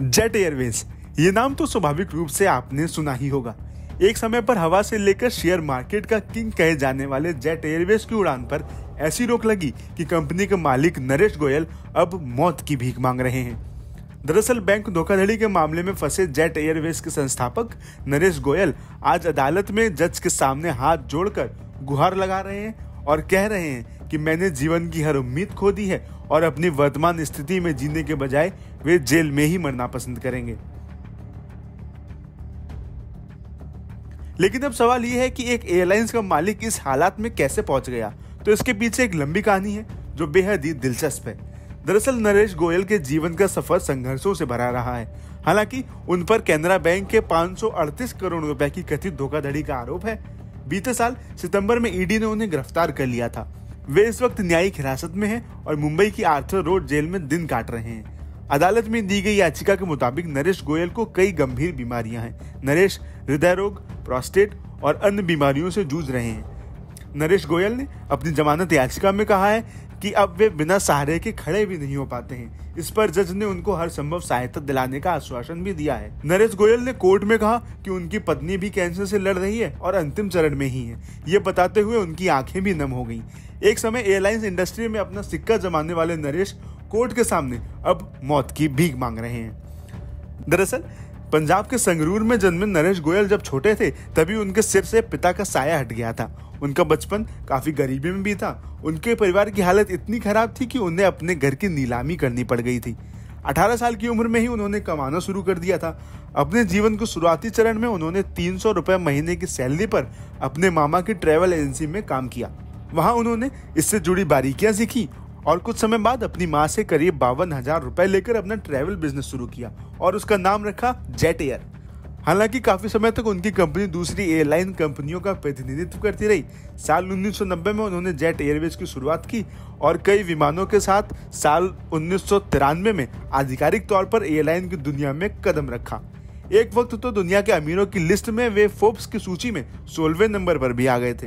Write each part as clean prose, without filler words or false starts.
Jet Airways, ये नाम तो स्वाभाविक रूप से आपने सुना ही होगा। एक समय पर हवा से लेकर शेयर मार्केट का किंग कहे जाने वाले जेट एयरवेज की उड़ान पर ऐसी रोक लगी कि कंपनी के मालिक नरेश गोयल अब मौत की भीख मांग रहे हैं। दरअसल बैंक धोखाधड़ी के मामले में फंसे जेट एयरवेज के संस्थापक नरेश गोयल आज अदालत में जज के सामने हाथ जोड़कर गुहार लगा रहे हैं और कह रहे हैं कि मैंने जीवन की हर उम्मीद खो दी है और अपनी वर्तमान स्थिति में जीने के बजाय वे जेल में ही मरना पसंद करेंगे। लेकिन अब सवाल यह है कि एक एयरलाइंस का मालिक इस हालात में कैसे पहुंच गया। तो इसके पीछे एक लंबी कहानी है जो बेहद ही दिलचस्प है। दरअसल नरेश गोयल के जीवन का सफर संघर्षों से भरा रहा है। हालांकि उन पर कैनरा बैंक के 538 करोड़ रुपए की कथित धोखाधड़ी का आरोप है। बीते साल सितंबर में ईडी ने उन्हें गिरफ्तार कर लिया था। वे इस वक्त न्यायिक हिरासत में हैं और मुंबई की आर्थर रोड जेल में दिन काट रहे हैं। अदालत में दी गई याचिका के मुताबिक नरेश गोयल को कई गंभीर बीमारियां हैं। नरेश हृदय रोग, प्रोस्टेट और अन्य बीमारियों से जूझ रहे हैं। नरेश गोयल ने अपनी जमानत याचिका में कहा है कि अब वे बिना सहारे के खड़े भी नहीं हो पाते हैं। इस पर जज ने उनको हर संभव सहायता दिलाने का आश्वासन भी दिया है। नरेश गोयल ने कोर्ट में कहा कि उनकी पत्नी भी कैंसर से लड़ रही है और अंतिम चरण में ही है। ये बताते हुए उनकी आंखें भी नम हो गईं। एक समय एयरलाइंस इंडस्ट्री में अपना सिक्का जमाने वाले नरेश कोर्ट के सामने अब मौत की भीख मांग रहे हैं। दरअसल पंजाब के संगरूर में जन्मे नरेश गोयल जब छोटे थे तभी उनके सिर से पिता का साया हट गया था। उनका बचपन काफी गरीबी में बीता। उनके परिवार की हालत इतनी खराब थी कि उन्हें अपने घर की नीलामी करनी पड़ गई थी। 18 साल की उम्र में ही उन्होंने कमाना शुरू कर दिया था। अपने जीवन के शुरुआती चरण में उन्होंने 300 रुपए महीने की सैलरी पर अपने मामा की ट्रैवल एजेंसी में काम किया। वहां उन्होंने इससे जुड़ी बारीकियां सीखी और कुछ समय बाद अपनी माँ से करीब 52,000 रुपए लेकर अपना ट्रैवल बिजनेस शुरू किया और उसका नाम रखा जेट एयर। हालांकि काफी समय तक उनकी कंपनी दूसरी एयरलाइन कंपनियों का प्रतिनिधित्व करती रही। साल 1990 में उन्होंने जेट एयरवेज की शुरुआत की और कई विमानों के साथ साल 1993 में आधिकारिक तौर पर एयरलाइन की दुनिया में कदम रखा। एक वक्त तो दुनिया के अमीरों की लिस्ट में वे फोर्ब्स की सूची में 16वें नंबर पर भी आ गए थे।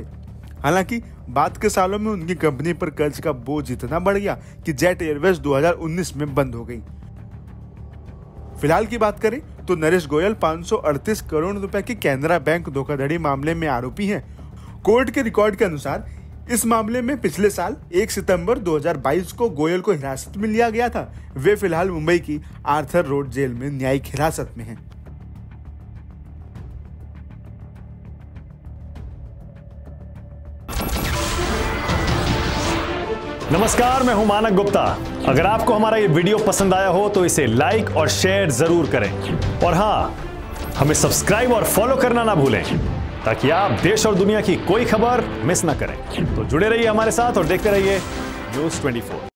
हालांकि बाद के सालों में उनकी कंपनी पर कर्ज का बोझ इतना बढ़ गया कि जेट एयरवेज 2019 में बंद हो गई। फिलहाल की बात करें तो नरेश गोयल 538 करोड़ रुपए के कैनरा बैंक धोखाधड़ी मामले में आरोपी हैं। कोर्ट के रिकॉर्ड के अनुसार इस मामले में पिछले साल 1 सितंबर 2022 को गोयल को हिरासत में लिया गया था। वे फिलहाल मुंबई की आर्थर रोड जेल में न्यायिक हिरासत में हैं। नमस्कार, मैं हूं मानक गुप्ता। अगर आपको हमारा ये वीडियो पसंद आया हो तो इसे लाइक और शेयर जरूर करें और हाँ, हमें सब्सक्राइब और फॉलो करना ना भूलें ताकि आप देश और दुनिया की कोई खबर मिस ना करें। तो जुड़े रहिए हमारे साथ और देखते रहिए न्यूज़ 24।